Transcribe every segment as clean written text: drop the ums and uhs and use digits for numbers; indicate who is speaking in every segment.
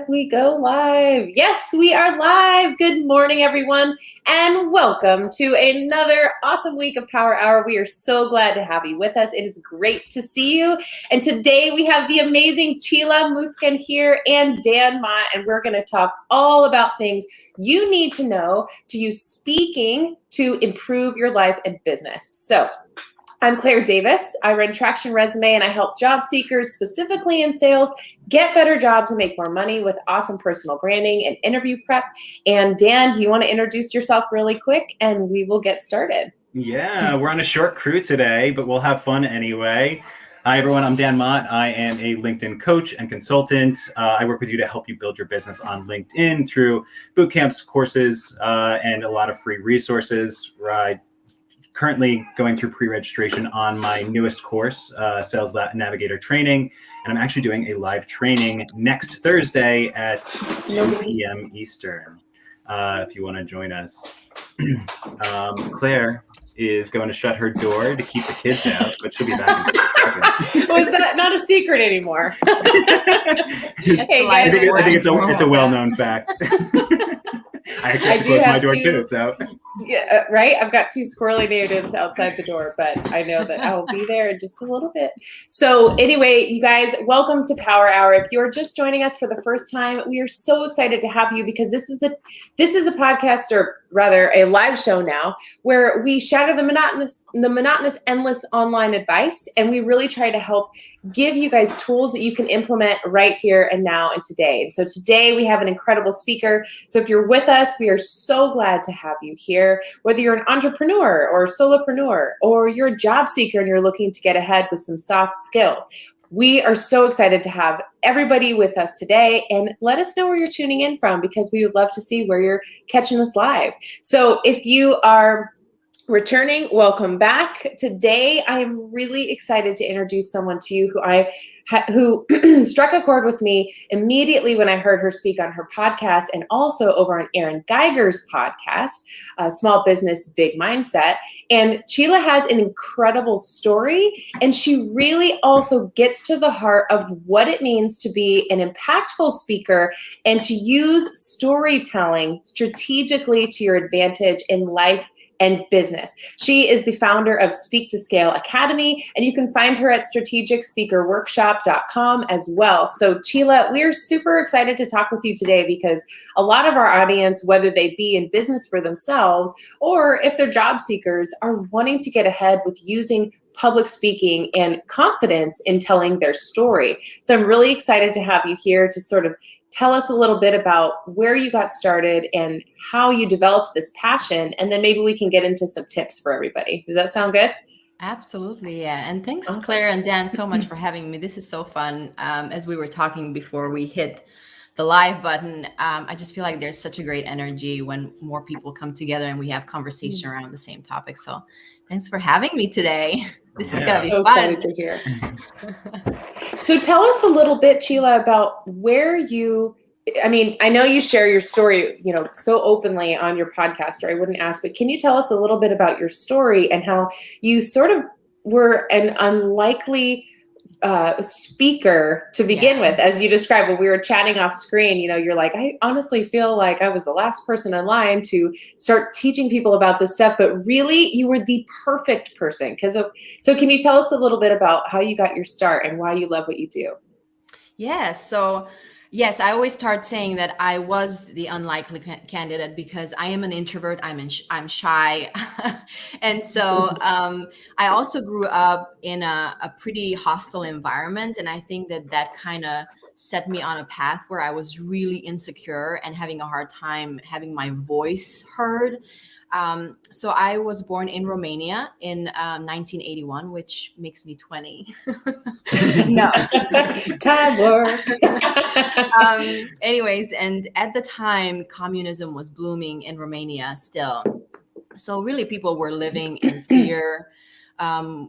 Speaker 1: We go live. Yes, we are live. Good morning, everyone, and welcome to another awesome week of Power Hour. We are so glad to have you with us. It is great to see you. And today we have the amazing Csilla Muscan here and Dan Mott, and we're going to talk all about things you need to know to use speaking to improve your life and business. So, I'm Claire Davis. I run Traction Resume and I help job seekers, specifically in sales, get better jobs and make more money with awesome personal branding and interview prep. And Dan, do you want to introduce yourself really quick and we will get started?
Speaker 2: Yeah, we're on a short crew today, but we'll have fun anyway. Hi, everyone. I'm Dan Mott. I am a LinkedIn coach and consultant. I work with you to help you build your business on LinkedIn through boot camps, courses, and a lot of free resources. Currently going through pre-registration on my newest course, Sales Navigator Training, and I'm actually doing a live training next Thursday at 2 p.m. Eastern, if you want to join us. Claire is going to shut her door to keep the kids out, but she'll be back in a second.
Speaker 1: Was that not a secret anymore?
Speaker 2: Hey, I think it's a well-known fact. I actually have to close my door too, so.
Speaker 1: Yeah, right? I've got two squirrely natives outside the door, but I know that I will be there in just a little bit. So anyway, you guys, welcome to Power Hour. If you're just joining us for the first time, we are so excited to have you because this is a podcast, or rather a live show now, where we shatter the monotonous, endless online advice, and we really try to help give you guys tools that you can implement right here and now and today. So today we have an incredible speaker. So if you're with us, we are so glad to have you here. Whether you're an entrepreneur or solopreneur, or you're a job seeker and you're looking to get ahead with some soft skills, we are so excited to have everybody with us today. And let us know where you're tuning in from, because we would love to see where you're catching us live. So if you are returning, welcome back. Today, I am really excited to introduce someone to you who struck a chord with me immediately when I heard her speak on her podcast, and also over on Erin Geiger's podcast, Small Business, Big Mindset. And Csilla has an incredible story, and she really also gets to the heart of what it means to be an impactful speaker and to use storytelling strategically to your advantage in life and business. She is the founder of Speak to Scale Academy, and you can find her at strategicspeakerworkshop.com as well. So Csilla, we are super excited to talk with you today because a lot of our audience, whether they be in business for themselves or if they're job seekers, are wanting to get ahead with using public speaking and confidence in telling their story. So I'm really excited to have you here to sort of tell us a little bit about where you got started and how you developed this passion, and then maybe we can get into some tips for everybody. Does that sound good?
Speaker 3: Absolutely, yeah. And thanks, awesome. Claire and Dan, so much for having me. This is so fun. As we were talking before we hit the live button, I just feel like there's such a great energy when more people come together and we have conversation around the same topic. So thanks for having me today. This is going to be
Speaker 1: so
Speaker 3: fun.
Speaker 1: Excited to hear. So tell us a little bit, Csilla, about where I know you share your story, so openly on your podcast, or I wouldn't ask, but can you tell us a little bit about your story and how you sort of were an unlikely speaker to begin with, as you described when we were chatting off screen? You're like, I honestly feel like I was the last person in line to start teaching people about this stuff, but really you were the perfect person. So can you tell us a little bit about how you got your start and why you love what you do?
Speaker 3: Yeah, so yes, I always start saying that I was the unlikely candidate because I am an introvert. I'm shy. And so I also grew up in a pretty hostile environment. And I think that kind of set me on a path where I was really insecure and having a hard time having my voice heard. So I was born in Romania in 1981, which makes me 20.
Speaker 1: No, time work.
Speaker 3: Anyways, and at the time, communism was blooming in Romania still. So really people were living in fear.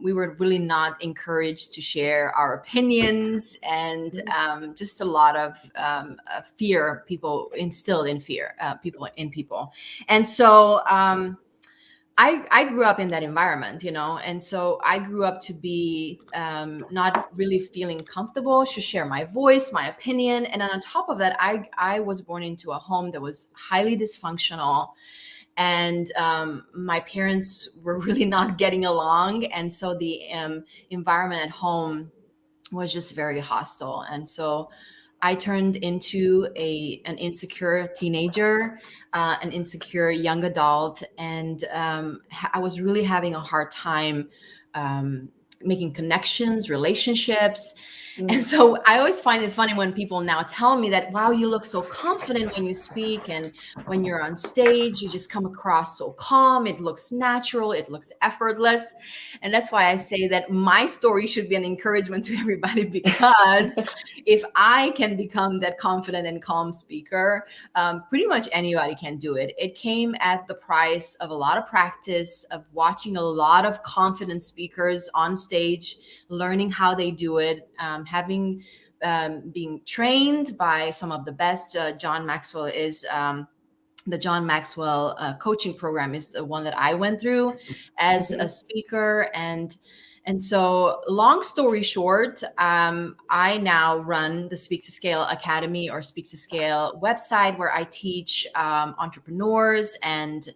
Speaker 3: We were really not encouraged to share our opinions, and just a lot of fear, people instilled in fear, people. And so I grew up in that environment, and so I grew up to be not really feeling comfortable to share my voice, my opinion. And then on top of that, I was born into a home that was highly dysfunctional. And my parents were really not getting along. And so the environment at home was just very hostile. And so I turned into an insecure teenager, an insecure young adult, and I was really having a hard time making connections, relationships. And so I always find it funny when people now tell me that, wow, you look so confident when you speak, and when you're on stage, you just come across so calm. It looks natural. It looks effortless. And that's why I say that my story should be an encouragement to everybody, because if I can become that confident and calm speaker, pretty much anybody can do it. It came at the price of a lot of practice, of watching a lot of confident speakers on stage, learning how they do it, having being trained by some of the best. John Maxwell is the John Maxwell coaching program is the one that I went through as a speaker. And so, long story short, I now run the Speak to Scale Academy, or Speak to Scale website, where I teach entrepreneurs and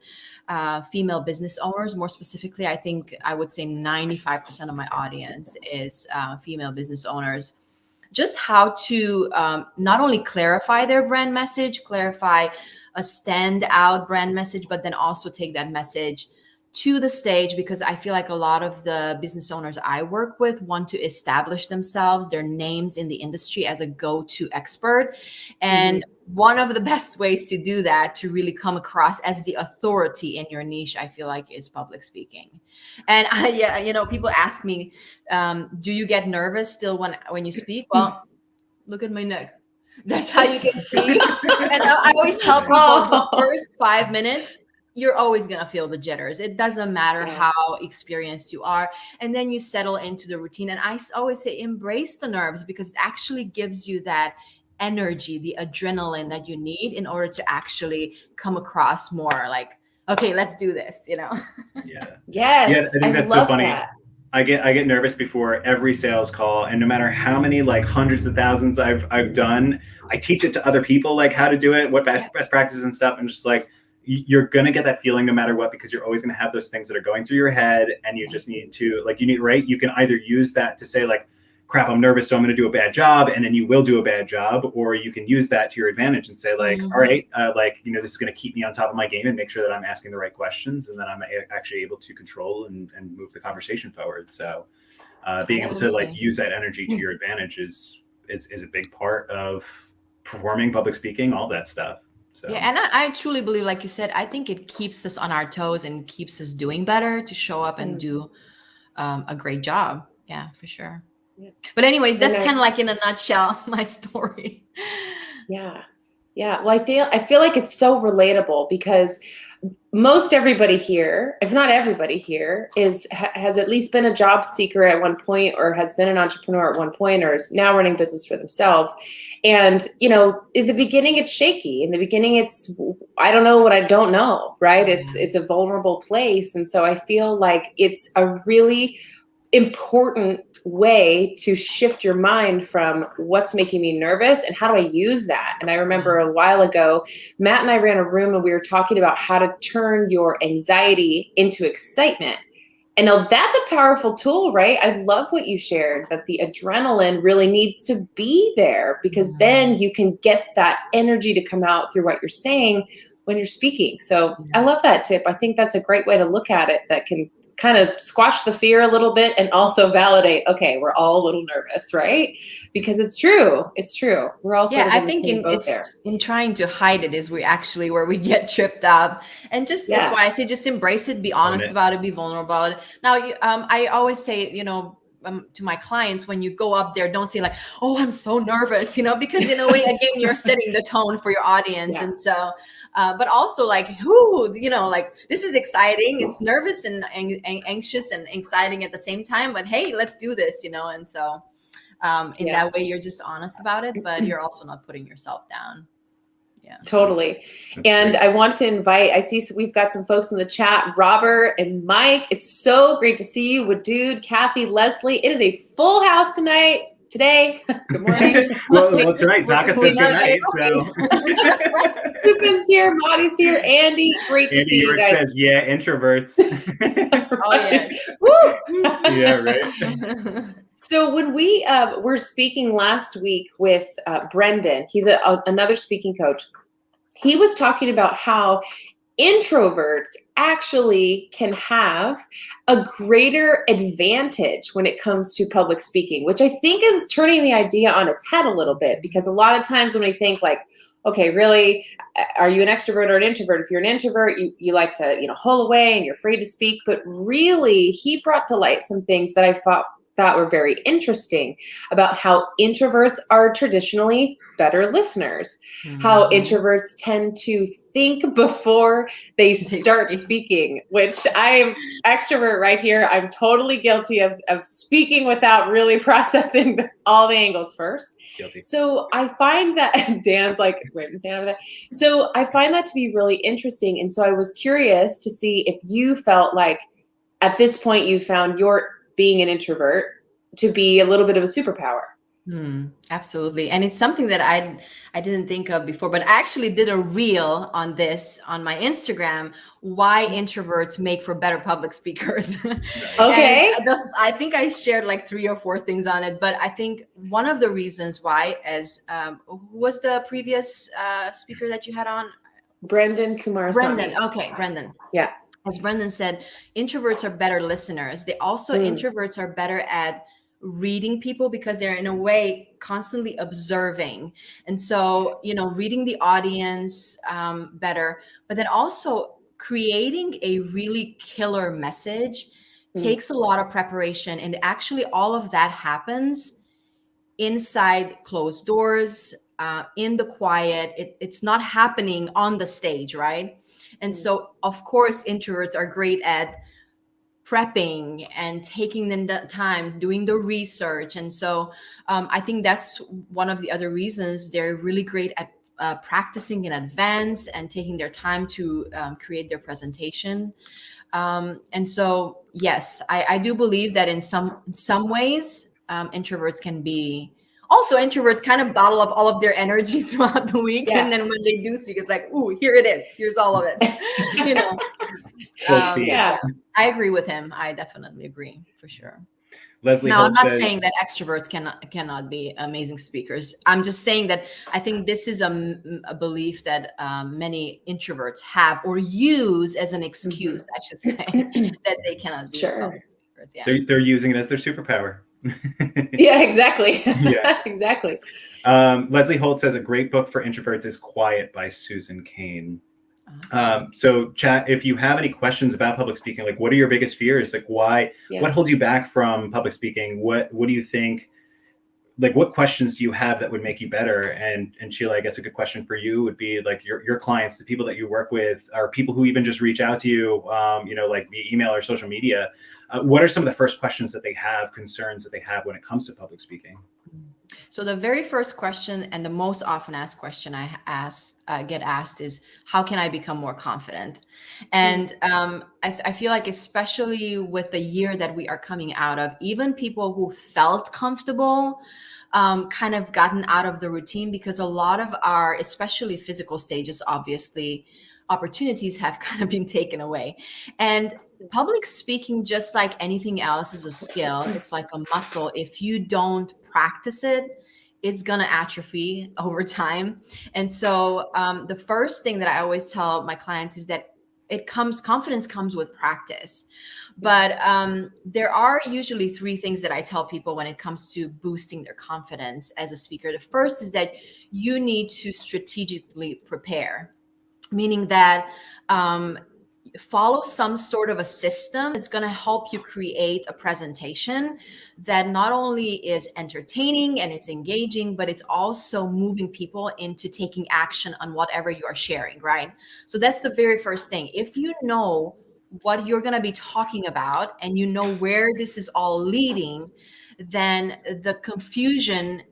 Speaker 3: female business owners. More specifically, I think I would say 95% of my audience is female business owners. Just how to not only clarify their brand message, clarify a standout brand message, but then also take that message to the stage, because I feel like a lot of the business owners I work with want to establish themselves, their names in the industry, as a go-to expert. And one of the best ways to do that, to really come across as the authority in your niche, I feel like, is public speaking. And people ask me, do you get nervous still when you speak? Well, look at my neck. That's how you can see. And I always tell people, the first 5 minutes, you're always going to feel the jitters. It doesn't matter how experienced you are. And then you settle into the routine. And I always say, embrace the nerves, because it actually gives you that energy, the adrenaline that you need in order to actually come across more like, okay, let's do this,
Speaker 2: Yeah.
Speaker 1: Yes.
Speaker 2: I think that's
Speaker 1: love
Speaker 2: so funny.
Speaker 1: That.
Speaker 2: I get nervous before every sales call, and no matter how many, like, hundreds of thousands I've done, I teach it to other people, like, how to do it, what best practices and stuff. And just like, you're going to get that feeling no matter what, because you're always going to have those things that are going through your head, and you just need to, like, you can either use that to say, like, crap, I'm nervous, so I'm going to do a bad job, and then you will do a bad job, or you can use that to your advantage and say, like, all right, this is going to keep me on top of my game and make sure that I'm asking the right questions, and then I'm actually able to control and move the conversation forward. So being able to, like, use that energy to your advantage is a big part of performing, public speaking, all that stuff. So.
Speaker 3: Yeah, and I truly believe, like you said, I think it keeps us on our toes and keeps us doing better to show up and do a great job. Yeah, for sure. Yeah. But anyways, that's kind of like, in a nutshell, my story.
Speaker 1: Yeah. Well, I feel like it's so relatable, because most everybody here, if not everybody here, has at least been a job seeker at one point, or has been an entrepreneur at one point, or is now running business for themselves. And, in the beginning, it's shaky. In the beginning, it's, I don't know what I don't know, right? It's a vulnerable place. And so I feel like it's a really important way to shift your mind from what's making me nervous and how do I use that. And I remember a while ago, Matt and I ran a room and we were talking about how to turn your anxiety into excitement. And now that's a powerful tool, right? I love what you shared, that the adrenaline really needs to be there, because then you can get that energy to come out through what you're saying when you're speaking. So I love that tip. I think that's a great way to look at it, that can kind of squash the fear a little bit and also validate, okay, we're all a little nervous, right? Because it's true. We're all sort of in the same boat there.
Speaker 3: In trying to hide it is where we get tripped up. And just that's why I say, just embrace it, be honest about it, be vulnerable about it. Now, I always say, to my clients, when you go up there, don't say like, oh, I'm so nervous, because in a way, again, you're setting the tone for your audience. And so, but also like, like, this is exciting. It's nervous and anxious and exciting at the same time, but hey, let's do this, And so that way you're just honest about it, but you're also not putting yourself down. Yeah.
Speaker 1: Totally. And I want to invite, I see we've got some folks in the chat, Robert and Mike. It's so great to see you. Wadud, Kathy, Leslie. It is a full house today. Good morning.
Speaker 2: well, tonight Zaka says good night. So
Speaker 1: Stephen's here, Maddie's here, Andy. Great to see you guys.
Speaker 2: Says, yeah, introverts.
Speaker 3: Oh, yes.
Speaker 1: Woo!
Speaker 2: Yeah, right.
Speaker 1: So when we were speaking last week with Brendan, he's another speaking coach. He was talking about how introverts actually can have a greater advantage when it comes to public speaking, which I think is turning the idea on its head a little bit, because a lot of times when we think like, okay, really, are you an extrovert or an introvert? If you're an introvert, you like to, hole away and you're afraid to speak. But really, he brought to light some things that I thought were very interesting about how introverts are traditionally better listeners, how introverts tend to think before they start speaking, which I'm extrovert right here. I'm totally guilty of speaking without really processing all the angles first.
Speaker 2: Guilty.
Speaker 1: So I find that Dan's like, wait, I'm standing over there. So I find that to be really interesting. And so I was curious to see if you felt like at this point you found your being an introvert to be a little bit of a superpower.
Speaker 3: Absolutely. And it's something that I didn't think of before, but I actually did a reel on this on my Instagram, why introverts make for better public speakers.
Speaker 1: Okay.
Speaker 3: I think I shared like 3 or 4 things on it, but I think one of the reasons why, as who was the previous speaker that you had on?
Speaker 1: Brendan Kumarasamy.
Speaker 3: Brendan. Okay. Brendan.
Speaker 1: Yeah.
Speaker 3: As Brendan said, introverts are better listeners. They also, introverts are better at reading people because they're in a way constantly observing. And so, reading the audience better, but then also creating a really killer message takes a lot of preparation. And actually all of that happens inside closed doors, in the quiet. It's not happening on the stage, right? And so, of course, introverts are great at prepping and taking the time, doing the research. And so I think that's one of the other reasons they're really great at practicing in advance and taking their time to create their presentation. And so, yes, I do believe that in some ways, introverts can be. Also, introverts kind of bottle up all of their energy throughout the week.
Speaker 1: Yeah.
Speaker 3: And then when they do speak, it's like, ooh, here it is. Here's all of it.
Speaker 1: Yeah.
Speaker 3: I agree with him. I definitely agree, for sure.
Speaker 2: Leslie
Speaker 3: now, I'm
Speaker 2: Holt
Speaker 3: not
Speaker 2: says,
Speaker 3: saying that extroverts cannot be amazing speakers. I'm just saying that I think this is a belief that many introverts have or use as an excuse, I should say, that they cannot be public speakers. Yeah.
Speaker 2: They're using it as their superpower.
Speaker 1: Yeah, exactly.
Speaker 2: Yeah.
Speaker 1: Exactly.
Speaker 2: Leslie Holt says a great book for introverts is Quiet by Susan Cain. Awesome. So chat, if you have any questions about public speaking, like what are your biggest fears? Like what holds you back from public speaking? What do you think, like what questions do you have that would make you better? And Csilla, I guess a good question for you would be like your clients, the people that you work with, or people who even just reach out to you, like via email or social media. What are some of the first questions that they have, concerns that they have when it comes to public speaking?
Speaker 3: So the very first question and the most often asked question I get asked is, how can I become more confident? And I feel like, especially with the year that we are coming out of, even people who felt comfortable kind of gotten out of the routine, because a lot of our, especially physical stages, obviously, opportunities have kind of been taken away. And public speaking, just like anything else, is a skill. It's like a muscle. If you don't practice it, it's going to atrophy over time. And so the first thing that I always tell my clients is that confidence comes with practice. But there are usually 3 things that I tell people when it comes to boosting their confidence as a speaker. The first is that you need to strategically prepare, meaning that follow some sort of a system that's going to help you create a presentation that not only is entertaining and it's engaging, but it's also moving people into taking action on whatever you are sharing, right? So that's the very first thing. If you know what you're going to be talking about and you know where this is all leading, then the confusion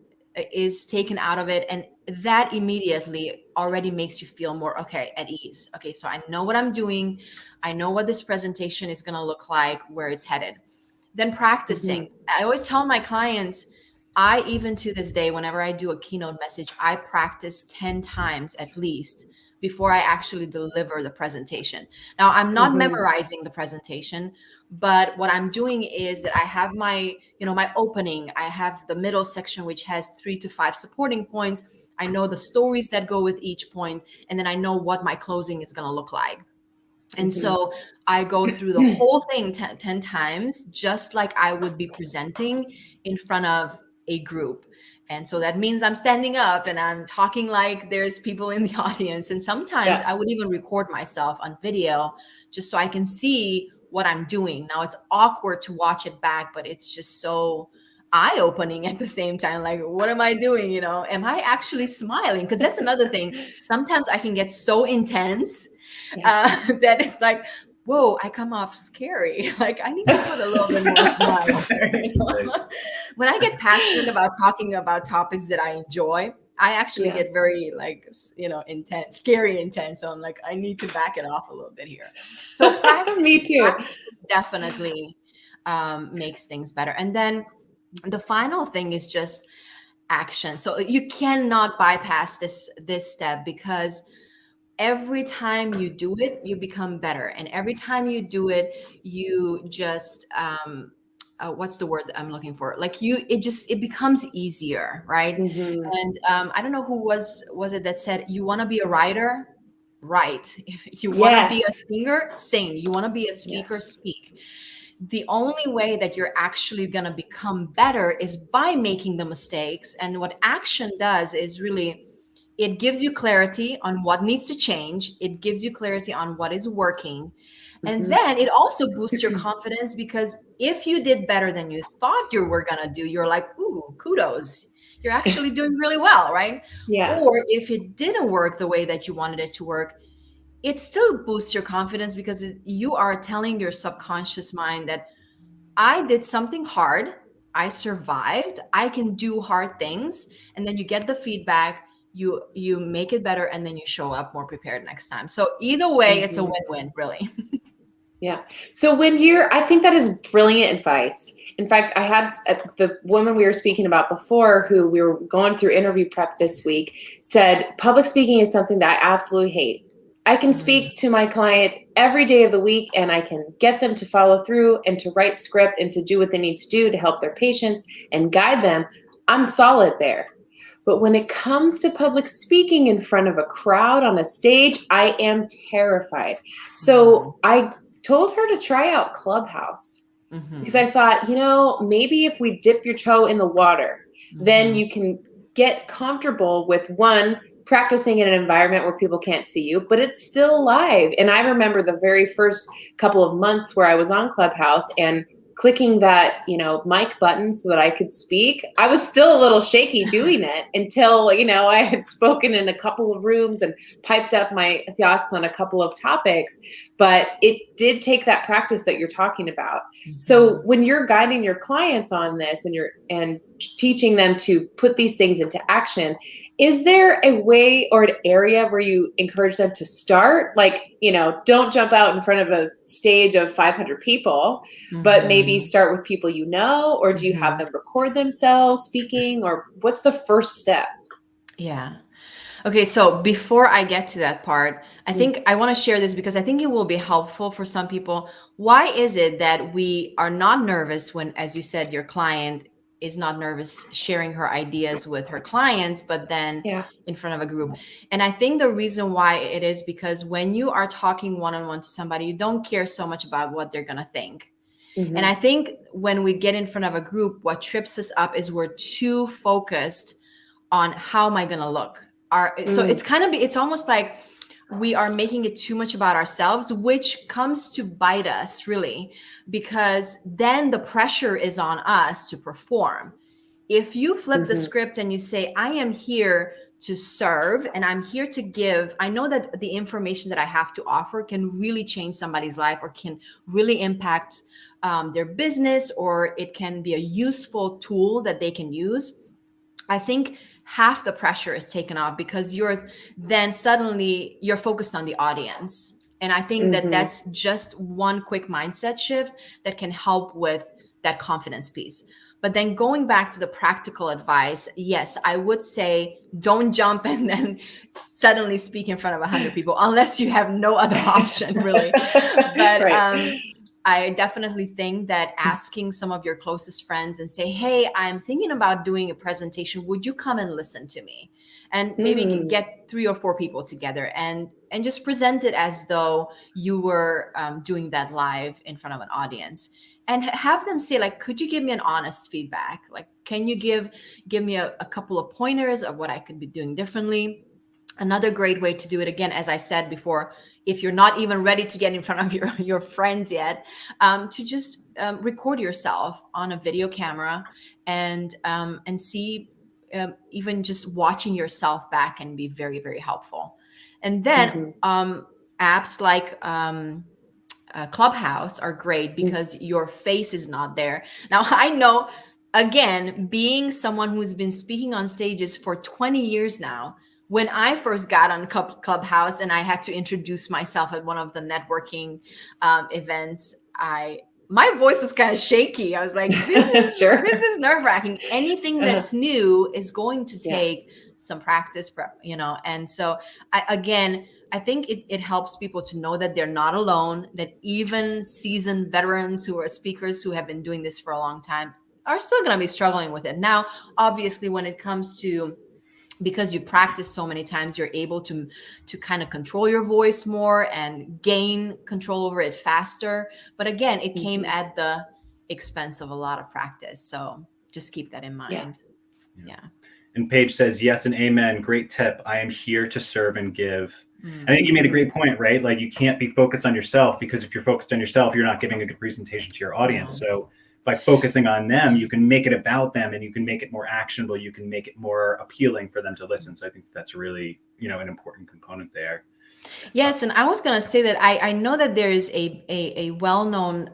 Speaker 3: is taken out of it, and that immediately already makes you feel more at ease. Okay, so I know what I'm doing. I know what this presentation is going to look like, where it's headed. Then practicing. I always tell my clients, I even to this day, whenever I do a keynote message, I practice 10 times at least before I actually deliver the presentation. Now, I'm not memorizing the presentation, but what I'm doing is that I have my, my opening, I have the middle section, which has 3 to 5 supporting points. I know the stories that go with each point, and then I know what my closing is going to look like. And so I go through the whole thing 10 times, just like I would be presenting in front of a group. And so that means I'm standing up and I'm talking like there's people in the audience. And sometimes I would even record myself on video just so I can see what I'm doing. Now it's awkward to watch it back, but it's just so eye-opening at the same time. Like, what am I doing? Am I actually smiling? Because that's another thing. Sometimes I can get so intense that it's like, whoa, I come off scary. Like, I need to put a little bit more smile there. When I get passionate about talking about topics that I enjoy, I actually get very intense, scary intense. So I'm like, I need to back it off a little bit here. So
Speaker 1: Me too.
Speaker 3: Definitely makes things better. And then the final thing is just action. So you cannot bypass this step, because every time you do it, you become better. And every time you do it, you just, what's the word that I'm looking for? Like it becomes easier, right? And I don't know who was it that said, you want to be a writer? Write. If you want to be a singer, sing. You want to be a speaker, speak. The only way that you're actually going to become better is by making the mistakes. And what action does is really, it gives you clarity on what needs to change. It gives you clarity on what is working. And then it also boosts your confidence, because if you did better than you thought you were going to do, you're like, ooh, kudos. You're actually doing really well, right?
Speaker 1: Yeah.
Speaker 3: Or if it didn't work the way that you wanted it to work, it still boosts your confidence, because you are telling your subconscious mind that I did something hard. I survived. I can do hard things. And then you get the feedback. You make it better, and then you show up more prepared next time. So either way, it's a win-win, really.
Speaker 1: Yeah. So I think that is brilliant advice. In fact, I had the woman we were speaking about before, who we were going through interview prep this week, said public speaking is something that I absolutely hate. I can speak to my clients every day of the week, and I can get them to follow through and to write script and to do what they need to do to help their patients and guide them. I'm solid there. But when it comes to public speaking in front of a crowd on a stage, I am terrified. So I told her to try out Clubhouse, because I thought, maybe if we dip your toe in the water, then you can get comfortable with practicing in an environment where people can't see you, but it's still live. And I remember the very first couple of months where I was on Clubhouse and clicking that, mic button so that I could speak. I was still a little shaky doing it until, I had spoken in a couple of rooms and piped up my thoughts on a couple of topics. But it did take that practice that you're talking about. So when you're guiding your clients on this and teaching them to put these things into action, is there a way or an area where you encourage them to start? Like, don't jump out in front of a stage of 500 people, but maybe start with people or do you have them record themselves speaking, or what's the first step?
Speaker 3: Yeah. Okay, so before I get to that part, I think I want to share this because I think it will be helpful for some people. Why is it that we are not nervous when, as you said, your client is not nervous sharing her ideas with her clients, but then in front of a group? And I think the reason why it is because when you are talking one-on-one to somebody, you don't care so much about what they're going to think. And I think when we get in front of a group, what trips us up is we're too focused on how am I going to look? So it's almost like we are making it too much about ourselves, which comes to bite us really, because then the pressure is on us to perform. If you flip the script and you say, I am here to serve and I'm here to give, I know that the information that I have to offer can really change somebody's life or can really impact their business, or it can be a useful tool that they can use. I think half the pressure is taken off, because you're focused on the audience. And I think that that's just one quick mindset shift that can help with that confidence piece. But then going back to the practical advice, yes, I would say don't jump and then suddenly speak in front of 100 people unless you have no other option, really. But I definitely think that asking some of your closest friends and say, hey, I'm thinking about doing a presentation. Would you come and listen to me? And maybe get 3 or 4 people together and just present it as though you were doing that live in front of an audience. And have them say, like, could you give me an honest feedback? Like, can you give me a couple of pointers of what I could be doing differently? Another great way to do it, again, as I said before, if you're not even ready to get in front of your friends yet, to just record yourself on a video camera and see, even just watching yourself back can be very, very helpful. And then apps like Clubhouse are great because your face is not there. Now, I know, again, being someone who's been speaking on stages for 20 years now, when I first got on Clubhouse and I had to introduce myself at one of the networking events, my voice was kind of shaky. I was like, this is nerve-wracking. Anything that's new is going to take some practice, and so I think it helps people to know that they're not alone, that even seasoned veterans who are speakers who have been doing this for a long time are still going to be struggling with it. Now, obviously, when it comes to, because you practice so many times, you're able to kind of control your voice more and gain control over it faster. But again, it came at the expense of a lot of practice. So just keep that in mind. Yeah.
Speaker 2: And Paige says, yes and amen. Great tip. I am here to serve and give. I think you made a great point, right? Like, you can't be focused on yourself, because if you're focused on yourself, you're not giving a good presentation to your audience. So by focusing on them, you can make it about them, and you can make it more actionable. You can make it more appealing for them to listen. So I think that's really, an important component there.
Speaker 3: Yes. And I was going to say that I know that there is a well-known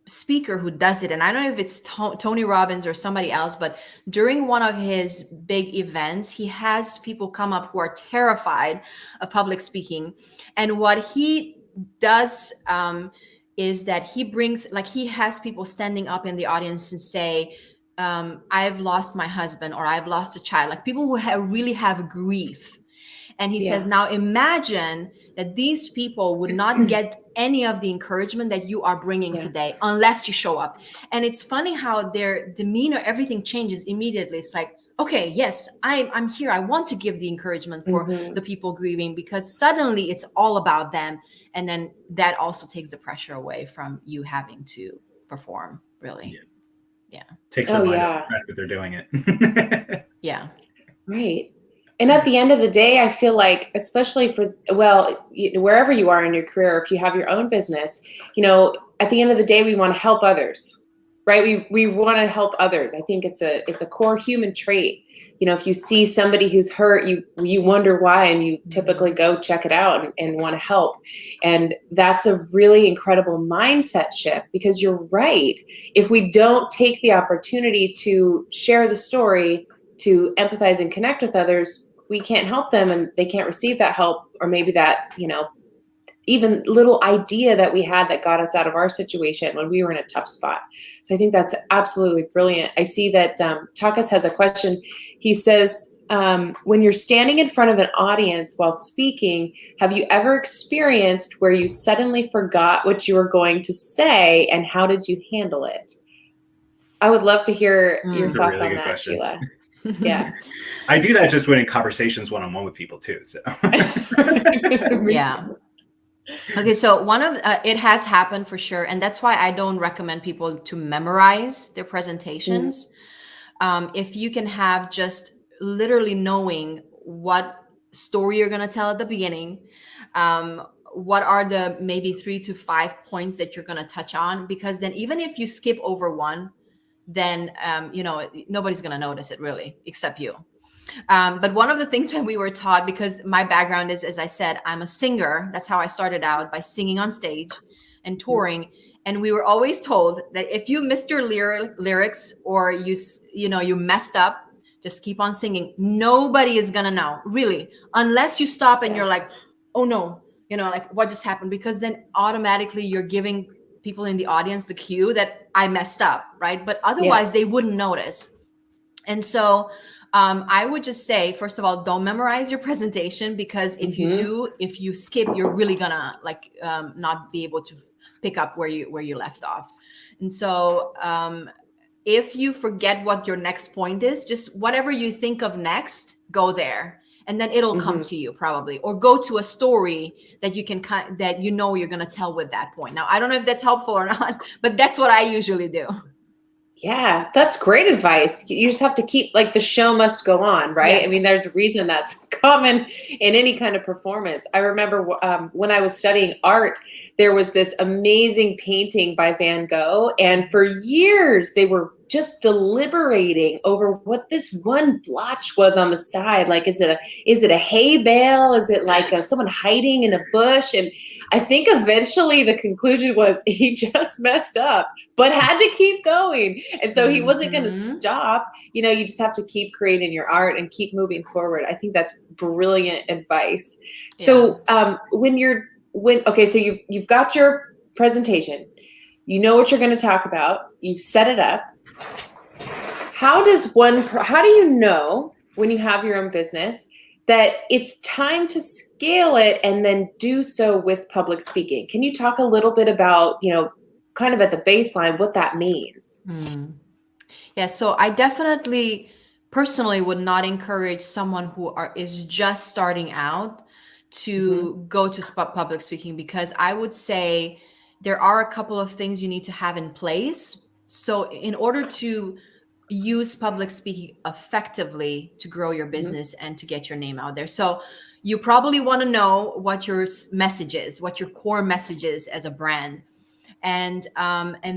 Speaker 3: speaker who does it, and I don't know if it's Tony Robbins or somebody else, but during one of his big events, he has people come up who are terrified of public speaking. And what he does is that he has people standing up in the audience and say, I've lost my husband, or I've lost a child, like people who really have grief. And he says, now imagine that these people would not get any of the encouragement that you are bringing today unless you show up. And it's funny how their demeanor, everything changes immediately. It's like, okay, yes, I'm here. I want to give the encouragement for the people grieving, because suddenly it's all about them. And then that also takes the pressure away from you having to perform, really. Yeah.
Speaker 2: Takes their mind off the fact that they're doing it.
Speaker 3: Yeah.
Speaker 1: Right. And at the end of the day, I feel like, especially wherever you are in your career, if you have your own business, at the end of the day, we want to help others, right? We want to help others. I think it's a core human trait. If you see somebody who's hurt, you wonder why, and you typically go check it out and want to help. And that's a really incredible mindset shift, because you're right. If we don't take the opportunity to share the story, to empathize and connect with others, we can't help them, and they can't receive that help, or maybe that, even little idea that we had that got us out of our situation when we were in a tough spot. So I think that's absolutely brilliant. I see that Takas has a question. He says, when you're standing in front of an audience while speaking, have you ever experienced where you suddenly forgot what you were going to say, and how did you handle it? I would love to hear your thoughts on that, Csilla. Yeah.
Speaker 2: I do that just when in conversations one-on-one with people too. So
Speaker 3: yeah. Okay. So it has happened for sure. And that's why I don't recommend people to memorize their presentations. If you can have just literally knowing what story you're going to tell at the beginning, what are the maybe 3 to 5 points that you're going to touch on, because then even if you skip over one, then, nobody's going to notice it really, except you. But one of the things that we were taught, because my background is, as I said, I'm a singer. That's how I started out, by singing on stage and touring. And we were always told that if you missed your lyrics, or you messed up, Just keep on singing. Nobody is gonna know, really, unless you stop and you're like, oh no, like what just happened? Because then automatically you're giving people in the audience the cue that I messed up, right? But otherwise they wouldn't notice. And so I would just say, first of all, don't memorize your presentation, because if you do, if you skip, you're really gonna not be able to pick up where you left off. And so if you forget what your next point is, just whatever you think of next, go there. And then it'll come to you probably, or go to a story that you can that you're going to tell with that point. Now, I don't know if that's helpful or not, but that's what I usually do.
Speaker 1: Yeah, that's great advice. You just have to keep, like, the show must go on, right?
Speaker 3: Yes.
Speaker 1: I mean, there's a reason that's common in any kind of performance. I remember when I was studying art, there was this amazing painting by Van Gogh, and for years they were just deliberating over what this one blotch was on the side. Like, is it a hay bale? Is it like someone hiding in a bush? And I think eventually the conclusion was he just messed up, but had to keep going. And so he wasn't going to stop. You just have to keep creating your art and keep moving forward. I think that's brilliant advice. Yeah. So so you've got your presentation, you know what you're going to talk about, you've set it up. How do you know when you have your own business that it's time to scale it and then do so with public speaking? Can you talk a little bit about, kind of at the baseline, what that means?
Speaker 3: Yeah, so I definitely personally would not encourage someone who is just starting out to go to public speaking, because I would say there are a couple of things you need to have in place. So in order to use public speaking effectively to grow your business and to get your name out there. So you probably want to know what your message is, what your core message is as a brand. And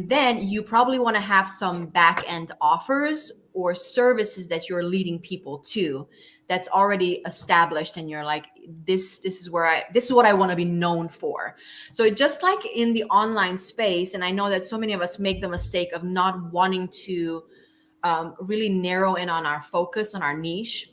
Speaker 3: then you probably want to have some back end offers or services that you're leading people to that's already established, and you're like, this is what I want to be known for. So just like in the online space, and I know that so many of us make the mistake of not wanting to really narrow in on our focus, on our niche,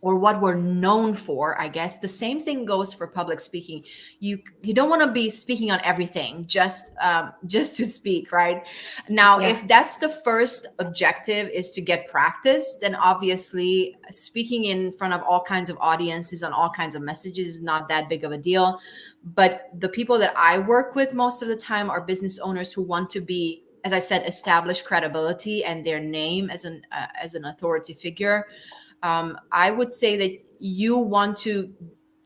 Speaker 3: or what we're known for. I guess the same thing goes for public speaking. You don't want to be speaking on everything just to speak, right? Now, if that's the first objective, is to get practice, then obviously speaking in front of all kinds of audiences on all kinds of messages is not that big of a deal. But the people that I work with most of the time are business owners who want to be, as I said, establish credibility and their name as an authority figure. I would say that you want to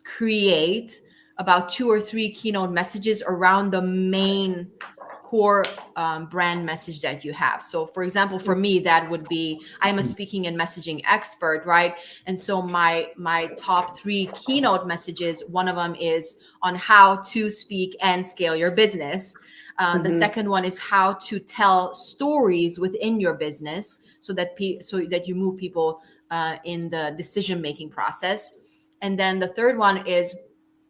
Speaker 3: create about 2 or 3 keynote messages around the main core brand message that you have. So for example, for me, that would be, I'm a speaking and messaging expert, right? And so my top 3 keynote messages, one of them is on how to speak and scale your business. The second one is how to tell stories within your business so that you move people in the decision-making process. And then the third one is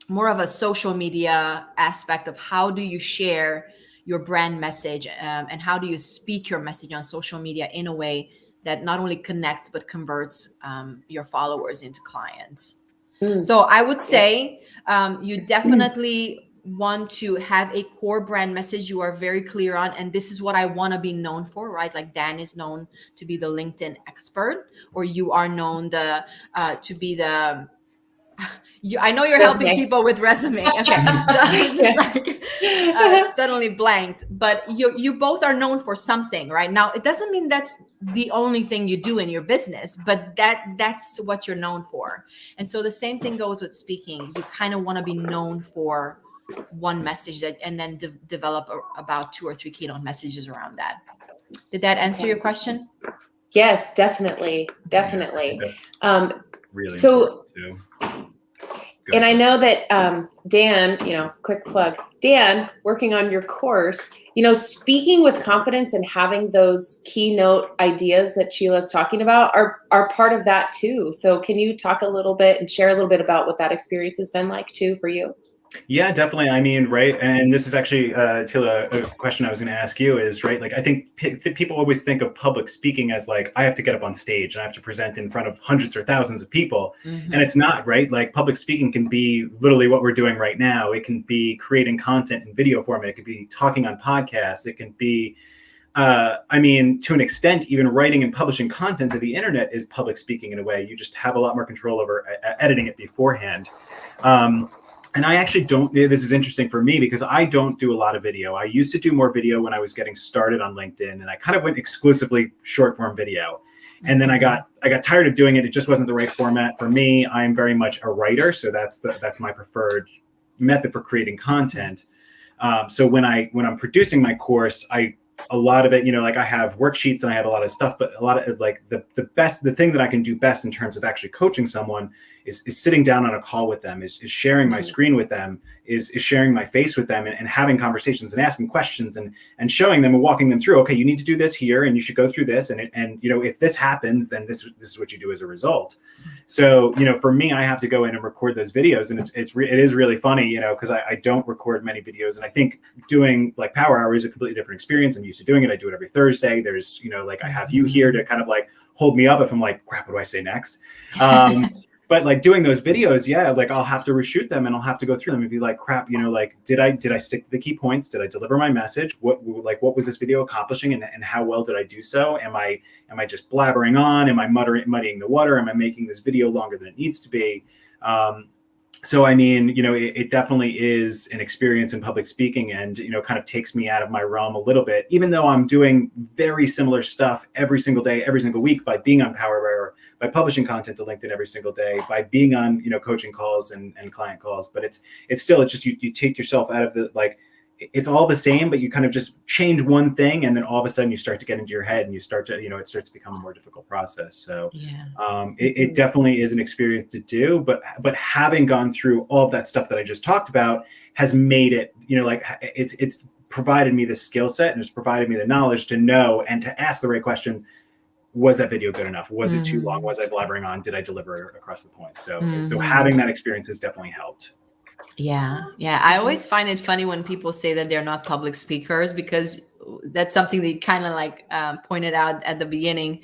Speaker 3: more of a social media aspect of how do you share your brand message and how do you speak your message on social media in a way that not only connects but converts your followers into clients. So I would say you definitely want to have a core brand message you are very clear on, and this is what I want to be known for, right? Like Dan is known to be the LinkedIn expert, or you are known to be the I know you're helping people with resume. Okay, so it's just like suddenly blanked, but you both are known for something, right? Now, it doesn't mean that's the only thing you do in your business, but that's what you're known for. And so the same thing goes with speaking. You kind of want to be known for one message and then develop about 2 or 3 keynote messages around that. Did that answer your question?
Speaker 1: Yes, definitely.
Speaker 2: That's really
Speaker 1: so
Speaker 2: important too.
Speaker 1: And I know that Dan, quick plug, Dan, working on your course, speaking with confidence and having those keynote ideas that Csilla's talking about are part of that too. So can you talk a little bit and share a little bit about what that experience has been like too for you?
Speaker 2: Yeah, definitely. I mean, right. And this is actually, Tila, a question I was going to ask you is, right, like, I think people always think of public speaking as like, I have to get up on stage and I have to present in front of hundreds or thousands of people.
Speaker 3: Mm-hmm.
Speaker 2: And it's not, right? Like, public speaking can be literally what we're doing right now. It can be creating content in video format. It could be talking on podcasts. It can be, I mean, to an extent, even writing and publishing content to the internet is public speaking in a way. You just have a lot more control over editing it beforehand. And I actually don't, this is interesting for me because I don't do a lot of video. I used to do more video when I was getting started on LinkedIn, and I kind of went exclusively short form video. And then I got tired of doing it. It just wasn't the right format for me. I'm very much a writer, so that's my preferred method for creating content. So when I'm producing my course, a lot of it, you know, like I have worksheets and I have a lot of stuff, but a lot of like the thing that I can do best in terms of actually coaching someone is sitting down on a call with them, is sharing my screen with them, is sharing my face with them, and having conversations and asking questions and showing them and walking them through, okay, you need to do this here and you should go through this. And you know, if this happens, then this is what you do as a result. So, you know, for me, I have to go in and record those videos, and it is really funny, you know, because I don't record many videos, and I think doing like Power Hour is a completely different experience. I'm used to doing it. I do it every Thursday. There's, you know, like I have you here to kind of like hold me up if I'm like, crap, what do I say next? But like doing those videos, yeah, like I'll have to reshoot them and I'll have to go through them and be like, crap, you know, like, did I stick to the key points? Did I deliver my message? What was this video accomplishing, and how well did I do so? Am I just blabbering on? Am I muddying the water? Am I making this video longer than it needs to be? So, I mean, you know, it definitely is an experience in public speaking, and, you know, kind of takes me out of my realm a little bit, even though I'm doing very similar stuff every single day, every single week, by being on Power Hour, by publishing content to LinkedIn every single day, by being on, you know, coaching calls and client calls. But it's just, you take yourself out of the, like, it's all the same, but you kind of just change one thing, and then all of a sudden you start to get into your head and you start to, you know, it starts to become a more difficult process. So it definitely is an experience to do, but having gone through all of that stuff that I just talked about has made it, you know, like it's provided me the skill set, and it's provided me the knowledge to know and to ask the right questions. Was that video good enough? Was it too long? Was I blabbering on? Did I deliver across the point? So having that experience has definitely helped.
Speaker 3: Yeah. I always find it funny when people say that they're not public speakers, because that's something they kind of like pointed out at the beginning.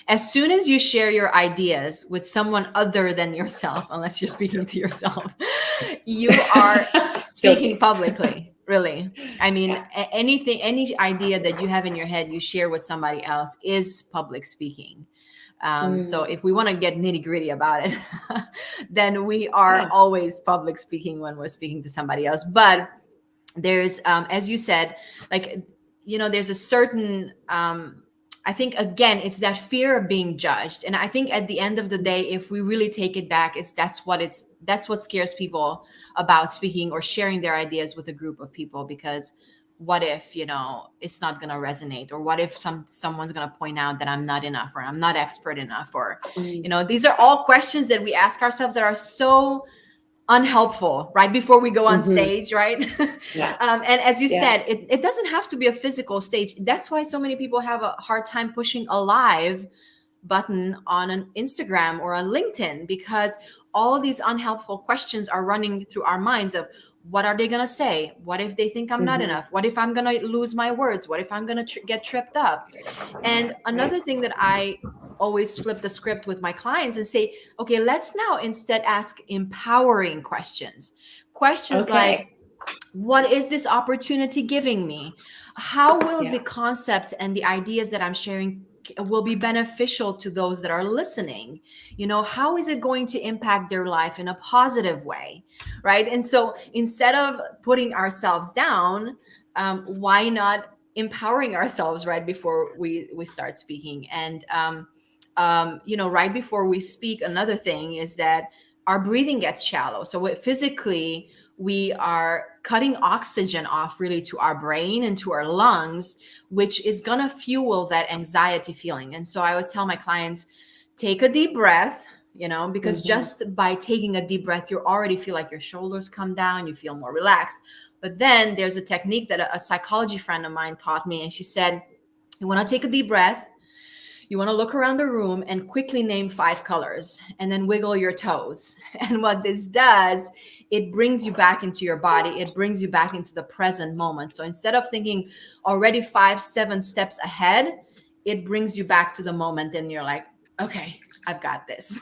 Speaker 3: As soon as you share your ideas with someone other than yourself, unless you're speaking to yourself, you are speaking publicly. Really. I mean, any idea that you have in your head, you share with somebody else is public speaking. So if we want to get nitty gritty about it, then we are always public speaking when we're speaking to somebody else. But there's, as you said, like, you know, there's a certain, I think, again, it's that fear of being judged. And I think at the end of the day, if we really take it back, that's what scares people about speaking or sharing their ideas with a group of people, because what if, you know, it's not going to resonate, or what if someone's going to point out that I'm not enough, or I'm not expert enough, or, you know, these are all questions that we ask ourselves that are so unhelpful right before we go on stage, right? And as you said, it doesn't have to be a physical stage. That's why so many people have a hard time pushing a live button on an Instagram or on LinkedIn, because all of these unhelpful questions are running through our minds of, what are they going to say? What if they think I'm not enough? What if I'm going to lose my words? What if I'm going to get tripped up? And another thing that I always flip the script with my clients and say, okay, let's now instead ask empowering questions. Questions like, what is this opportunity giving me? How will the concepts and the ideas that I'm sharing will be beneficial to those that are listening? You know, how is it going to impact their life in a positive way, right? And so instead of putting ourselves down, why not empowering ourselves right before we start speaking? And you know, right before we speak, another thing is that our breathing gets shallow. So physically, we are cutting oxygen off really to our brain and to our lungs, which is going to fuel that anxiety feeling. And so I always tell my clients, take a deep breath, you know, because just by taking a deep breath, you already feel like your shoulders come down, you feel more relaxed. But then there's a technique that a psychology friend of mine taught me. And she said, you want to take a deep breath, you want to look around the room and quickly name 5 colors, and then wiggle your toes. And what this does it brings you back into your body. It brings you back into the present moment. So instead of thinking already 5-7 steps ahead, it brings you back to the moment. And you're like, okay, I've got this.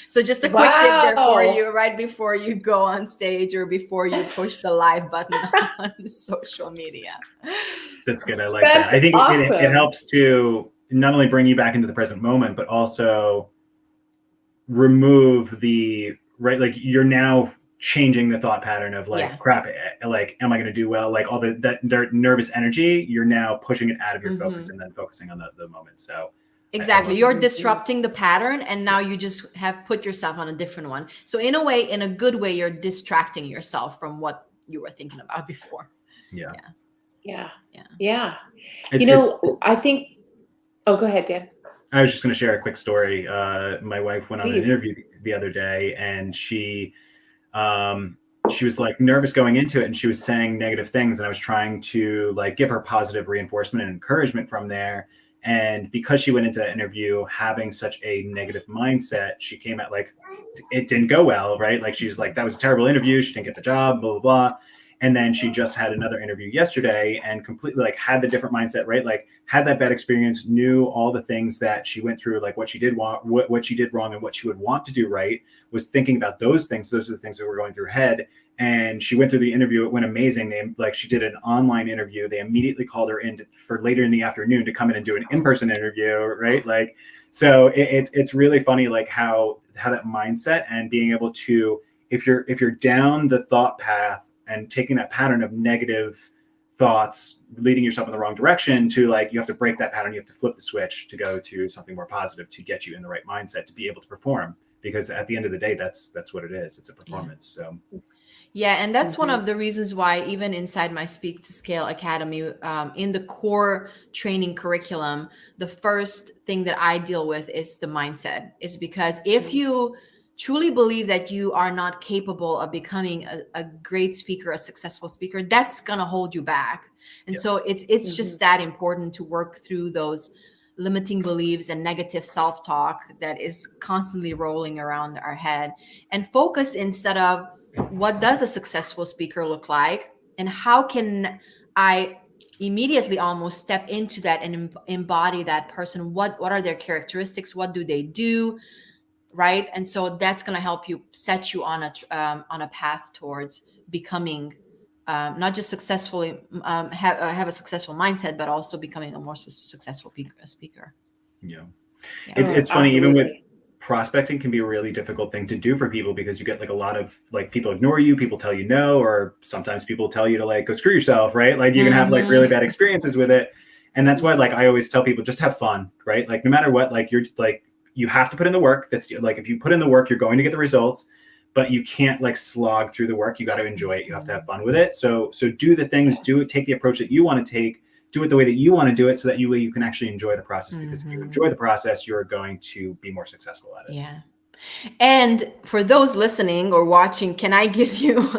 Speaker 3: So just a quick tip there for you right before you go on stage or before you push the live button on social media.
Speaker 2: That's good. I like that. I think
Speaker 1: awesome.
Speaker 2: it helps to not only bring you back into the present moment, but also remove the, right, like you're now changing the thought pattern of like, crap, like, am I going to do well? Like all that nervous energy, you're now pushing it out of your focus and then focusing on the moment. So
Speaker 3: exactly. You're disrupting the pattern and now you just have put yourself on a different one. So in a way, in a good way, you're distracting yourself from what you were thinking about before.
Speaker 1: Yeah.
Speaker 2: I
Speaker 1: think, oh, go ahead, Dan.
Speaker 2: I was just going to share a quick story. My wife went on an interview the other day, and she was like nervous going into it, and she was saying negative things, and I was trying to like give her positive reinforcement and encouragement from there. And because she went into that interview having such a negative mindset, she came out like it didn't go well, right? Like she's like, that was a terrible interview. She didn't get the job, blah, blah, blah. And then she just had another interview yesterday and completely like had the different mindset, right? Like had that bad experience, knew all the things that she went through, like what she did what she did wrong and what she would want to do right, was thinking about those things. Those are the things that were going through her head. And she went through the interview. It went amazing. She did an online interview. They immediately called her in for later in the afternoon to come in and do an in-person interview, right? Like, so it's really funny, like how that mindset and being able to, if you're down the thought path and taking that pattern of negative thoughts, leading yourself in the wrong direction, to like, you have to break that pattern. You have to flip the switch to go to something more positive to get you in the right mindset to be able to perform. Because at the end of the day, that's what it is. It's a performance. So.
Speaker 3: Yeah, and that's one of the reasons why even inside my Speak to Scale Academy, in the core training curriculum, the first thing that I deal with is the mindset. Is because if you truly believe that you are not capable of becoming a great speaker, a successful speaker, that's going to hold you back. And so it's just that important to work through those limiting beliefs and negative self-talk that is constantly rolling around our head, and focus instead of what does a successful speaker look like and how can I immediately almost step into that and embody that person. What are their characteristics? What do they do? Right. And so that's going to help you set you on a path towards becoming not just successfully have a successful mindset, but also becoming a more successful speaker.
Speaker 2: Yeah. It's funny, even with prospecting can be a really difficult thing to do for people, because you get like a lot of like people ignore you, people tell you no, or sometimes people tell you to like go screw yourself, right? Like you can have like really bad experiences with it. And that's why like I always tell people, just have fun, right? Like no matter what, like you're like, you have to put in the work. That's like, if you put in the work, you're going to get the results, but you can't like slog through the work. You got to enjoy it. You have to have fun with it. So do the things, take the approach that you want to take, do it the way that you want to do it, so that you can actually enjoy the process. Because if you enjoy the process, you're going to be more successful at it.
Speaker 3: Yeah. And for those listening or watching, can I give you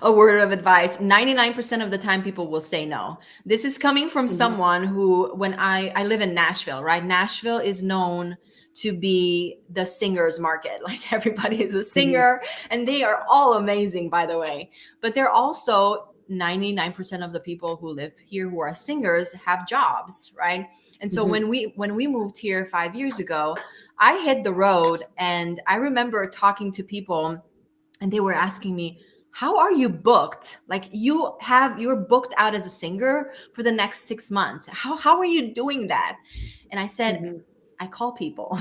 Speaker 3: a word of advice? 99% of the time people will say no. This is coming from someone who, when I live in Nashville, right? Nashville is known to be the singer's market. Like everybody is a singer and they are all amazing, by the way. But they're also 99% of the people who live here who are singers have jobs, right? And so when we moved here 5 years ago, I hit the road, and I remember talking to people and they were asking me, how are you booked? Like you're booked out as a singer for the next 6 months. How are you doing that? And I said, I call people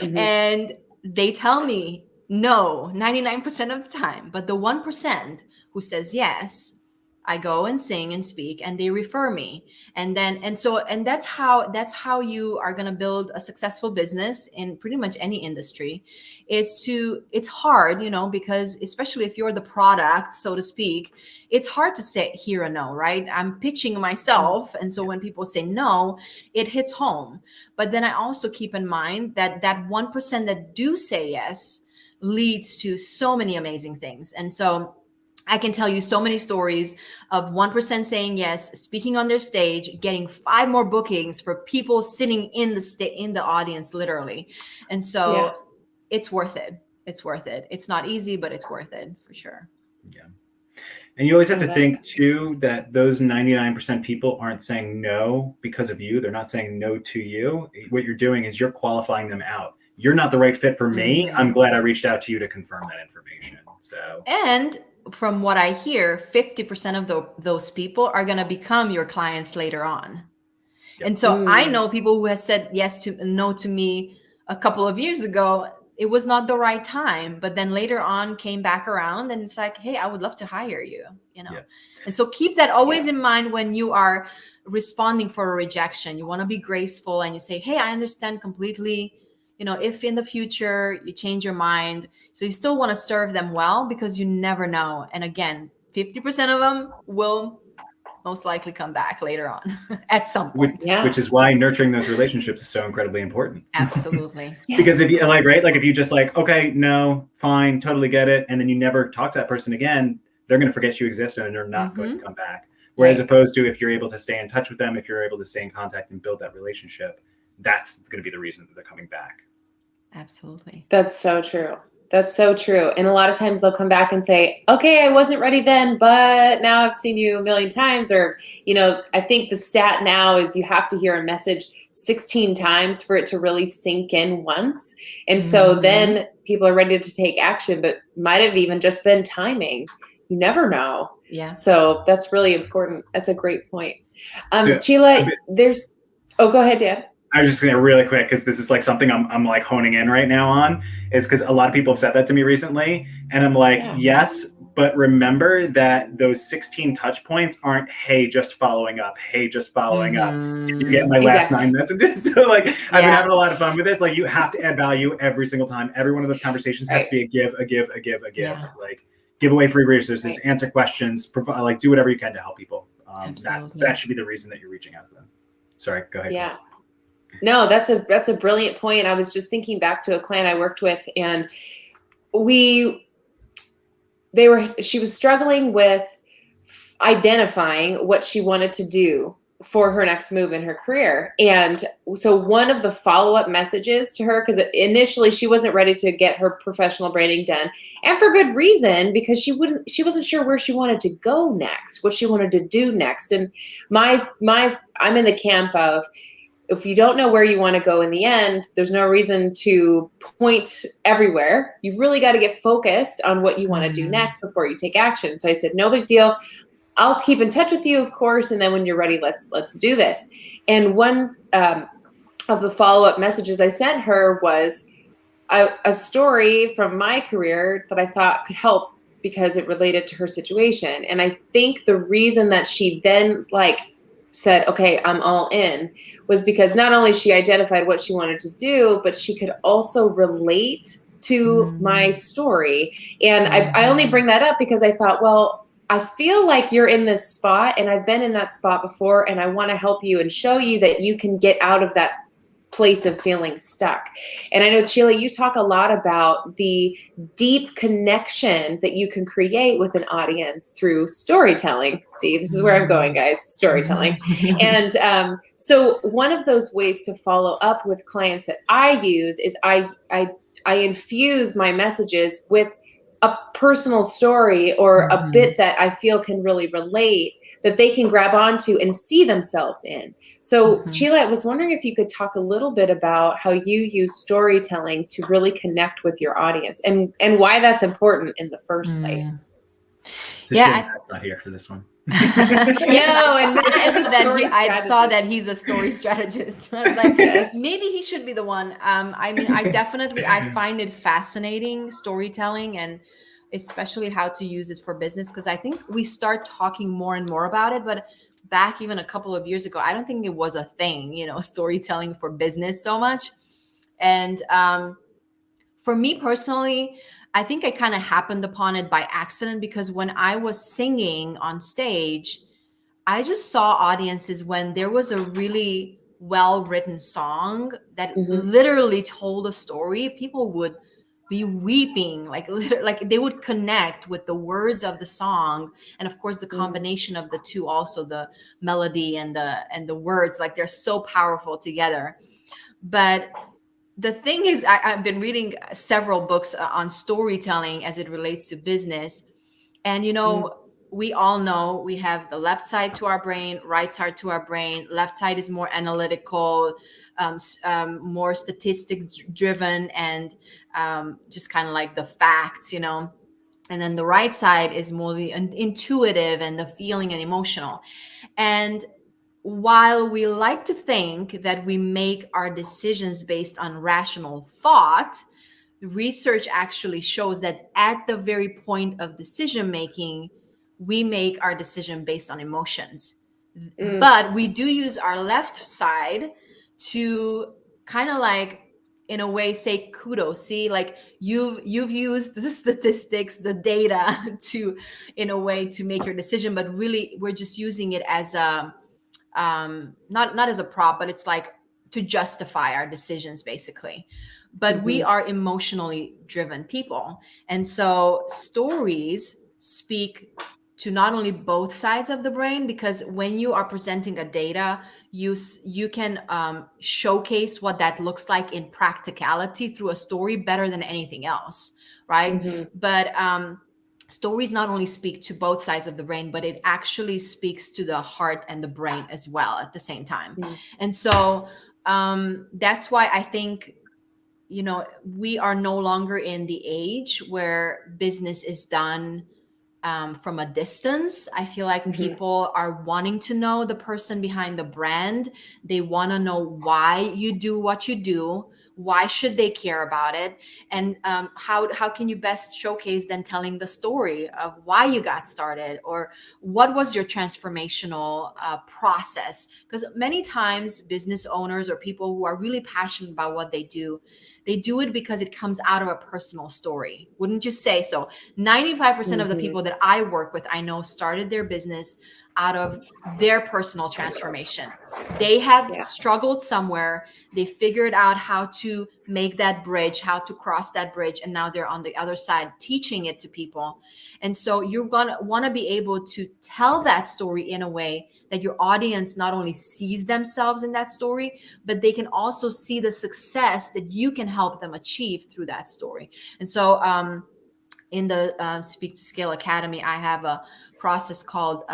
Speaker 3: and they tell me no 99% of the time. But the 1% who says yes, I go and sing and speak, and they refer me. And that's how you are going to build a successful business in pretty much any industry. It's hard, because especially if you're the product, so to speak, it's hard to hear a no, right? I'm pitching myself. And so when people say no, it hits home. But then I also keep in mind that 1% that do say yes leads to so many amazing things. And so I can tell you so many stories of 1% saying yes, speaking on their stage, getting 5 more bookings for people sitting in the audience, literally. And so it's worth it. it's worth it. It's not easy, but it's worth it for sure.
Speaker 2: Yeah. And you always have to think too that those 99% people aren't saying no because of you. They're not saying no to you. What you're doing is you're qualifying them out. You're not the right fit for me.
Speaker 3: Mm-hmm.
Speaker 2: I'm glad I reached out to you to confirm that information. So,
Speaker 3: and from what I hear, 50% of those people are going to become your clients later on. Yep. And so I know people who have said yes to no to me a couple of years ago. It was not the right time, but then later on came back around and it's like, hey, I would love to hire you, you know? Yeah. And so keep that always in mind when you are responding for a rejection. You want to be graceful and you say, hey, I understand completely. You know, if in the future you change your mind, so you still want to serve them well because you never know. And again, 50% of them will most likely come back later on at some point.
Speaker 2: Which is why nurturing those relationships is so incredibly important.
Speaker 3: Absolutely.
Speaker 2: Because if you if you just like, okay, no, fine, totally get it. And then you never talk to that person again, they're going to forget you exist and they're not going to come back. Whereas opposed to if you're able to stay in touch with them, if you're able to stay in contact and build that relationship, that's going to be the reason that they're coming back.
Speaker 3: Absolutely.
Speaker 1: That's so true. That's so true. And a lot of times they'll come back and say, okay, I wasn't ready then, but now I've seen you a million times. Or, you know, I think the stat now is you have to hear a message 16 times for it to really sink in once. And so then people are ready to take action, but might have even just been timing. You never know.
Speaker 3: Yeah.
Speaker 1: So that's really important. That's a great point. Csilla, go ahead, Dan.
Speaker 2: I was just going to really quick, because this is like something I'm like honing in right now on, is because a lot of people have said that to me recently. And I'm like, yes, but remember that those 16 touch points aren't, hey, just following up. Hey, just following up. Did you get my last 9 messages? So like, I've been having a lot of fun with this. Like you have to add value every single time. Every one of those conversations has to be a give.
Speaker 3: Yeah.
Speaker 2: Like give away free resources, answer questions, provide, like do whatever you can to help people. That should be the reason that you're reaching out to them. Sorry, go ahead.
Speaker 1: Yeah. No, that's a brilliant point. I was just thinking back to a client I worked with, and she was struggling with identifying what she wanted to do for her next move in her career. And so one of the follow-up messages to her, because initially she wasn't ready to get her professional branding done, and for good reason, because she wasn't sure where she wanted to go next, what she wanted to do next. And I'm in the camp of, if you don't know where you want to go in the end, there's no reason to point everywhere. You've really got to get focused on what you want to do next before you take action. So I said, no big deal. I'll keep in touch with you, of course. And then when you're ready, let's do this. And one of the follow-up messages I sent her was a story from my career that I thought could help because it related to her situation. And I think the reason that she then said, okay, I'm all in, was because not only she identified what she wanted to do, but she could also relate to my story. And I only bring that up because I thought, well, I feel like you're in this spot and I've been in that spot before, and I want to help you and show you that you can get out of that place of feeling stuck. And I know, Csilla, you talk a lot about the deep connection that you can create with an audience through storytelling. See, this is where I'm going, guys, storytelling. And so one of those ways to follow up with clients that I use is I infuse my messages with a personal story or a bit that I feel can really relate, that they can grab onto and see themselves in. So Csilla, I was wondering if you could talk a little bit about how you use storytelling to really connect with your audience and why that's important in the first place.
Speaker 2: It's a shame Matt's not here for this one.
Speaker 3: I saw that he's a story strategist. I was like, maybe he should be the one. I mean, I find it fascinating, storytelling, and especially how to use it for business, because I think we start talking more and more about it. But back even a couple of years ago, I don't think it was a thing, storytelling for business so much. And for me personally, I think I kind of happened upon it by accident, because when I was singing on stage, I just saw audiences when there was a really well-written song that literally told a story. People would be weeping, like they would connect with the words of the song. And of course, the combination of the two, also the melody and the words, like they're so powerful together. But the thing is, I've been reading several books on storytelling as it relates to business. And, we all know we have the left side to our brain, right side to our brain. Left side is more analytical, more statistics driven, and just kind of like the facts, And then the right side is more the intuitive and the feeling and emotional. And while we like to think that we make our decisions based on rational thought, research actually shows that at the very point of decision making, we make our decision based on emotions. But we do use our left side to kind of like, in a way, say kudos. See, like you've used the statistics, the data to, in a way, to make your decision, but really we're just using it as a not as a prop, but it's like to justify our decisions basically. But we are emotionally driven people, and so stories speak to not only both sides of the brain, because when you are presenting a data, you can showcase what that looks like in practicality through a story better than anything else, right? But stories not only speak to both sides of the brain, but it actually speaks to the heart and the brain as well at the same time. And so that's why I think, we are no longer in the age where business is done from a distance. I feel like people are wanting to know the person behind the brand. They want to know why you do what you do. Why should they care about it? And how can you best showcase then telling the story of why you got started, or what was your transformational process? Because many times business owners or people who are really passionate about what they do it because it comes out of a personal story. Wouldn't you say so? 95% of the people that I work with, I know, started their business out of their personal transformation. They have struggled somewhere. They figured out how to make that bridge, how to cross that bridge. And now they're on the other side teaching it to people. And so you're going to want to be able to tell that story in a way that your audience not only sees themselves in that story, but they can also see the success that you can help them achieve through that story. And so in the Speak to Scale Academy, I have a process called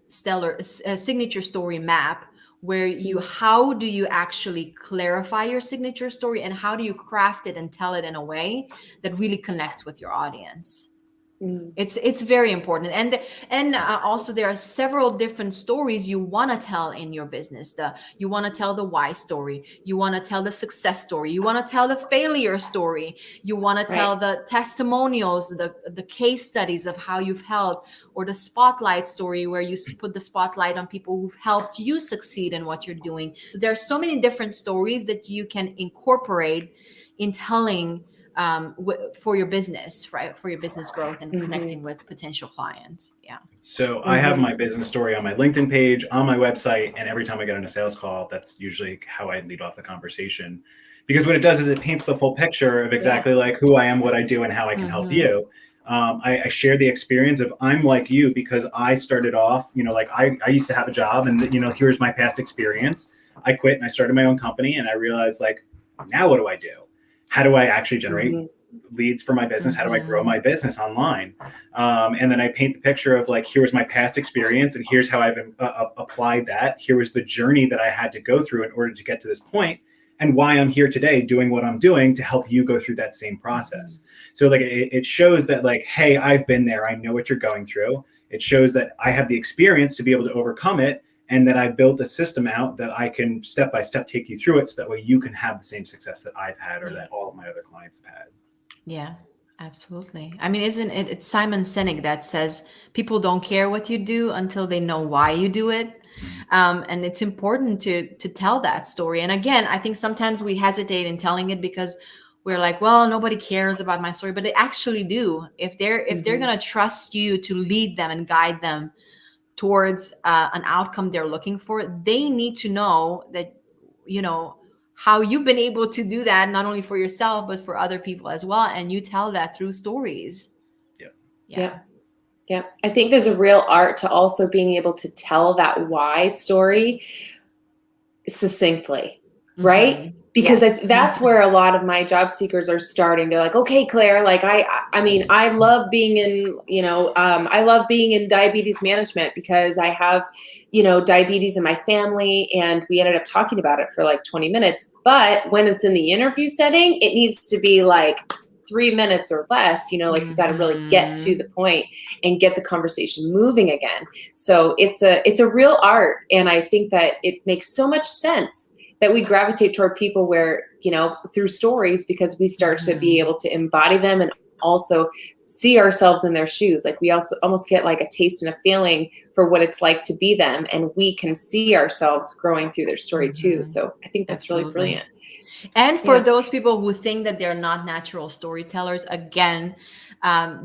Speaker 3: signature story map, where how do you actually clarify your signature story, and how do you craft it and tell it in a way that really connects with your audience? It's very important. And also there are several different stories you want to tell in your business. You want to tell the why story. You want to tell the success story. You want to tell the failure story. You want to tell the testimonials, the case studies of how you've helped, or the spotlight story where you put the spotlight on people who've helped you succeed in what you're doing. So there are so many different stories that you can incorporate in telling for your business, right? For your business growth and connecting with potential clients. Yeah.
Speaker 2: So I have my business story on my LinkedIn page, on my website, and every time I get on a sales call, that's usually how I lead off the conversation. Because what it does is it paints the full picture of exactly like who I am, what I do, and how I can help you. I share the experience of I'm like you because I started off, like I used to have a job, and here's my past experience. I quit and I started my own company, and I realized like, now what do I do? How do I actually generate leads for my business? How do I grow my business online? And then I paint the picture of like, here was my past experience, and here's how I've applied that. Here was the journey that I had to go through in order to get to this point, and why I'm here today doing what I'm doing to help you go through that same process. So like it shows that like, hey, I've been there. I know what you're going through. It shows that I have the experience to be able to overcome it, and that I built a system out that I can step by step take you through it, so that way you can have the same success that I've had, or that all of my other clients have had.
Speaker 3: Yeah, absolutely. I mean, isn't it? It's Simon Sinek that says people don't care what you do until they know why you do it. And it's important to tell that story. And again, I think sometimes we hesitate in telling it because we're like, well, nobody cares about my story, but they actually do. If they're going to trust you to lead them and guide them towards an outcome they're looking for, they need to know that, how you've been able to do that, not only for yourself, but for other people as well. And you tell that through stories.
Speaker 1: Yeah. I think there's a real art to also being able to tell that why story succinctly, right? because
Speaker 3: Yes.
Speaker 1: that's where a lot of my job seekers are starting. They're like, okay, Claire, like I mean, I love being in, I love being in diabetes management because I have, diabetes in my family, and we ended up talking about it for like 20 minutes. But when it's in the interview setting, it needs to be like 3 minutes or less, like you got to really get to the point and get the conversation moving again. So it's a real art. And I think that it makes so much sense that we gravitate toward people where, through stories, because we start to be able to embody them and also see ourselves in their shoes. Like we also almost get like a taste and a feeling for what it's like to be them. And we can see ourselves growing through their story too. So I think that's really brilliant.
Speaker 3: And for those people who think that they're not natural storytellers, again,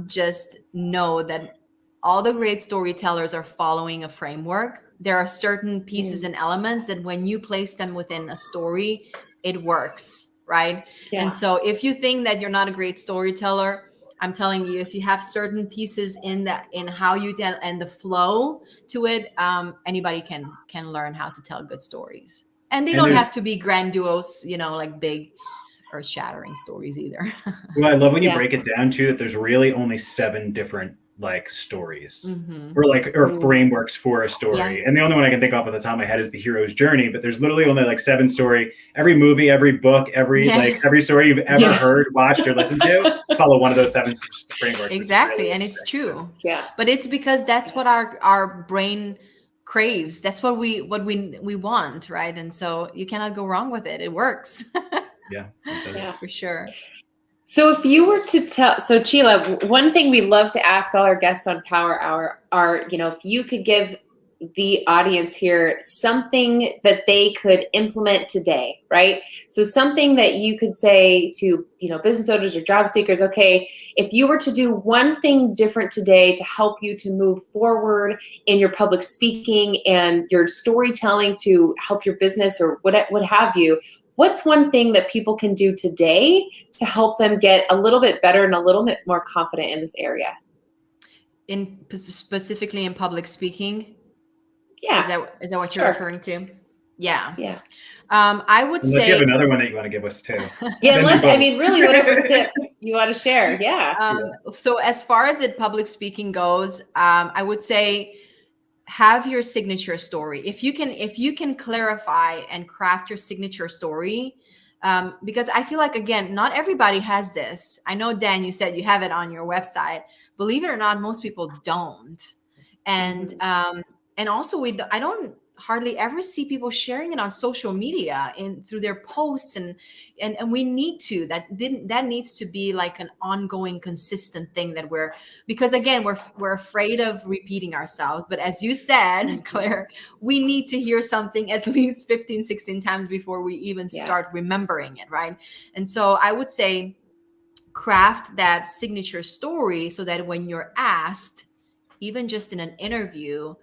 Speaker 3: just know that all the great storytellers are following a framework. There are certain pieces and elements that when you place them within a story, it works, right?
Speaker 1: Yeah.
Speaker 3: And so if you think that you're not a great storyteller, I'm telling you, if you have certain pieces in how you tell and the flow to it, anybody can learn how to tell good stories. And they don't have to be grandiose, like big earth-shattering stories either.
Speaker 2: Well, I love when you break it down too, that there's really only 7 different like stories or frameworks for a story. And the only one I can think of at the top of my head is the hero's journey, but there's literally only like 7 story. Every movie, every book, every story you've ever heard, watched, or listened to, follow one of those 7 frameworks.
Speaker 3: Exactly.
Speaker 2: Really
Speaker 3: and it's true.
Speaker 2: So.
Speaker 3: Yeah. But it's because that's what our brain craves. That's what we want, right? And so you cannot go wrong with it. It works.
Speaker 1: Yeah,
Speaker 3: for sure.
Speaker 1: So if you were to tell, so Csilla, one thing we love to ask all our guests on Power Hour are, if you could give the audience here something that they could implement today, right? So something that you could say to, business owners or job seekers, okay, if you were to do one thing different today to help you to move forward in your public speaking and your storytelling to help your business or what have you, what's one thing that people can do today to help them get a little bit better and a little bit more confident in this area?
Speaker 3: Specifically in public speaking?
Speaker 1: Yeah.
Speaker 3: Is that what you're referring to? Yeah.
Speaker 1: Yeah.
Speaker 3: I would
Speaker 2: unless
Speaker 3: say
Speaker 2: you have another one that you want to give us too.
Speaker 1: Yeah, really whatever tip you want to share. Yeah.
Speaker 3: So as far as public speaking goes, I would say have your signature story. If you can clarify and craft your signature story, because I feel like, again, not everybody has this. I know, Dan, you said you have it on your website. Believe it or not, most people don't. And and also I don't hardly ever see people sharing it on social media through their posts, and we need to. That needs to be like an ongoing, consistent thing because again, we're afraid of repeating ourselves. But as you said, Claire, we need to hear something at least 15, 16 times before we even start remembering it, right? And so I would say craft that signature story so that when you're asked, even just in an interview,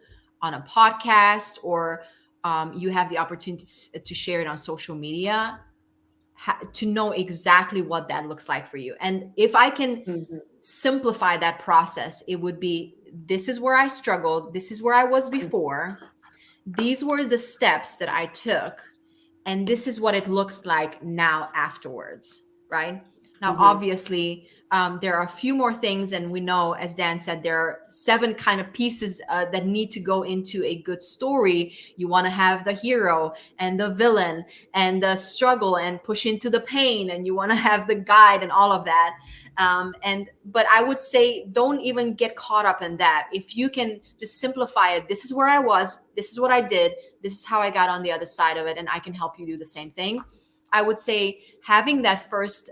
Speaker 3: on a podcast, or you have the opportunity to share it on social media, to know exactly what that looks like for you. And if I can simplify that process, it would be, this is where I struggled. This is where I was before. These were the steps that I took. And this is what it looks like now afterwards, right? Now, obviously, there are a few more things, and we know, as Dan said, there are 7 kind of pieces that need to go into a good story. You want to have the hero and the villain and the struggle and push into the pain, and you want to have the guide and all of that. But I would say don't even get caught up in that. If you can just simplify it, this is where I was, this is what I did, this is how I got on the other side of it, and I can help you do the same thing. I would say having that first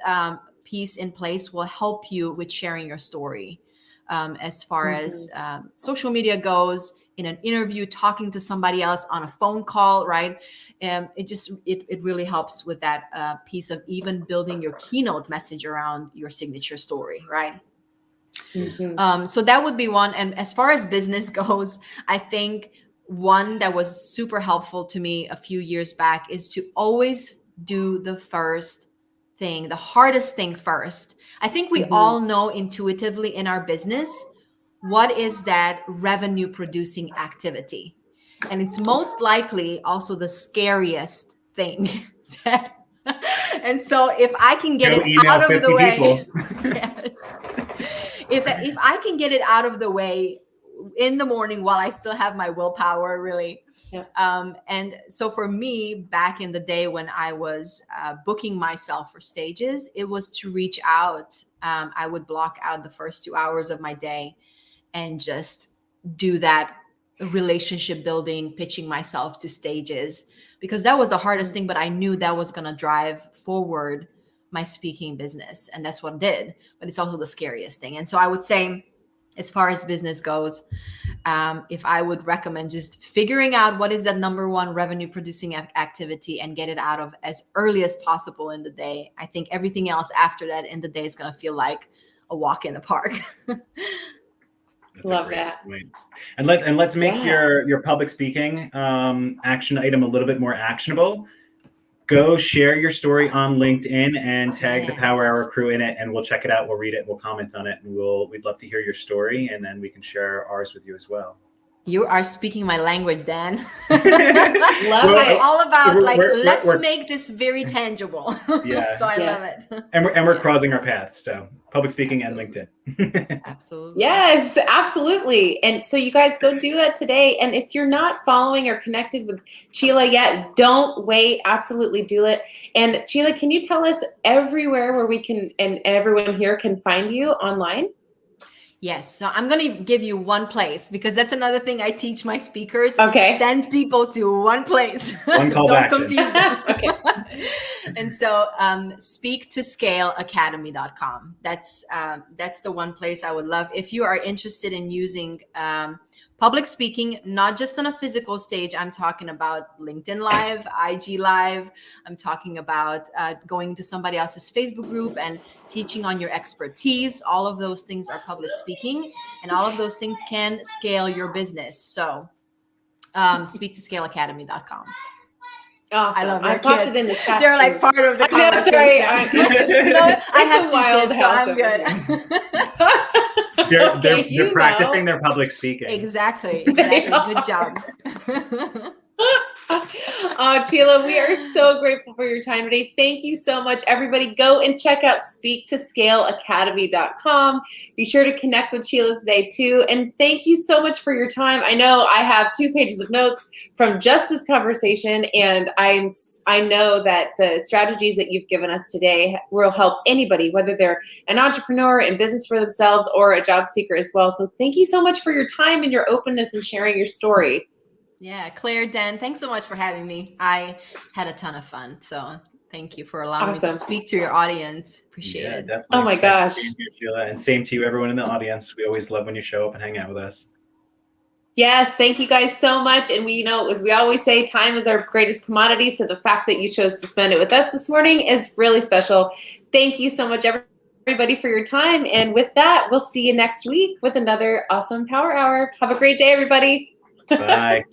Speaker 3: piece in place will help you with sharing your story. As far as social media goes, in an interview, talking to somebody else, on a phone call, right? It really helps with that piece of even building your keynote message around your signature story, right? So that would be one. And as far as business goes, I think one that was super helpful to me a few years back is to always do the first thing, the hardest thing first. I think we all know intuitively in our business, what is that revenue producing activity? And it's most likely also the scariest thing that And so if I can get
Speaker 2: Go
Speaker 3: it
Speaker 2: email
Speaker 3: out of
Speaker 2: 50
Speaker 3: the way,
Speaker 2: people.
Speaker 3: yes. If I can get it out of the way in the morning while I still have my willpower, really.
Speaker 1: Yeah.
Speaker 3: And so for me, back in the day when I was booking myself for stages, it was to reach out. I would block out the first 2 hours of my day and just do that relationship building, pitching myself to stages, because that was the hardest thing, but I knew that was going to drive forward my speaking business. And that's what it did. But it's also the scariest thing. And so I would say, as far as business goes, if I would recommend just figuring out what is that number one revenue producing activity and get it out of as early as possible in the day. I think everything else after that in the day is going to feel like a walk in the park.
Speaker 2: That's
Speaker 1: Love
Speaker 2: a great
Speaker 1: that.
Speaker 2: point. And let's make your public speaking action item a little bit more actionable. Go share your story on LinkedIn and tag the Power Hour crew in it, and we'll check it out. We'll read it. We'll comment on it, and we'd love to hear your story, and then we can share ours with you as well.
Speaker 3: You are speaking my language, Dan.
Speaker 1: Love it.
Speaker 3: All about let's
Speaker 2: we're
Speaker 3: make this very tangible.
Speaker 2: Yeah.
Speaker 3: So I love it.
Speaker 2: And we're crossing our paths. So public speaking and LinkedIn.
Speaker 3: Absolutely.
Speaker 1: Yes, absolutely. And so you guys go do that today. And if you're not following or connected with Csilla yet, don't wait. Absolutely do it. And Csilla, can you tell us everywhere where we can and everyone here can find you online?
Speaker 3: Yes. So I'm going to give you one place, because that's another thing I teach my speakers.
Speaker 1: Okay.
Speaker 3: Send people to one place.
Speaker 2: One call to
Speaker 3: Don't
Speaker 2: action.
Speaker 3: confuse them.
Speaker 1: Okay.
Speaker 3: And so speaktoscaleacademy.com. That's the one place I would love. If you are interested in using public speaking, not just on a physical stage, I'm talking about LinkedIn Live, IG Live. I'm talking about going to somebody else's Facebook group and teaching on your expertise. All of those things are public speaking, and all of those things can scale your business. So speaktoscaleacademy.com.
Speaker 1: Awesome.
Speaker 3: I love
Speaker 1: I
Speaker 3: your
Speaker 1: popped
Speaker 3: kids.
Speaker 1: it in the chat.
Speaker 3: They're
Speaker 1: too.
Speaker 3: like part of the
Speaker 1: I know,
Speaker 3: conversation.
Speaker 1: sorry.
Speaker 3: No, I have
Speaker 1: It's a
Speaker 3: two
Speaker 1: wild
Speaker 3: kids, so
Speaker 1: house
Speaker 3: I'm
Speaker 1: over
Speaker 3: good.
Speaker 2: They're practicing their public speaking.
Speaker 3: Exactly.
Speaker 1: They
Speaker 3: Good job.
Speaker 1: Csilla, we are so grateful for your time today. Thank you so much. Everybody go and check out speaktoscaleacademy.com. Be sure to connect with Csilla today too. And thank you so much for your time. I know I have 2 pages of notes from just this conversation, and I know that the strategies that you've given us today will help anybody, whether they're an entrepreneur in business for themselves or a job seeker as well. So thank you so much for your time and your openness and sharing your story.
Speaker 3: Yeah, Claire, Dan, thanks so much for having me. I had a ton of fun. So thank you for allowing me to speak to your audience. Appreciate it.
Speaker 2: Definitely.
Speaker 1: Oh my gosh.
Speaker 2: Thanks for being here, Csilla. And same to you, everyone in the audience. We always love when you show up and hang out with us.
Speaker 1: Yes, thank you guys so much. And we as we always say, time is our greatest commodity. So the fact that you chose to spend it with us this morning is really special. Thank you so much, everybody, for your time. And with that, we'll see you next week with another awesome Power Hour. Have a great day, everybody.
Speaker 2: Bye.
Speaker 3: Bye.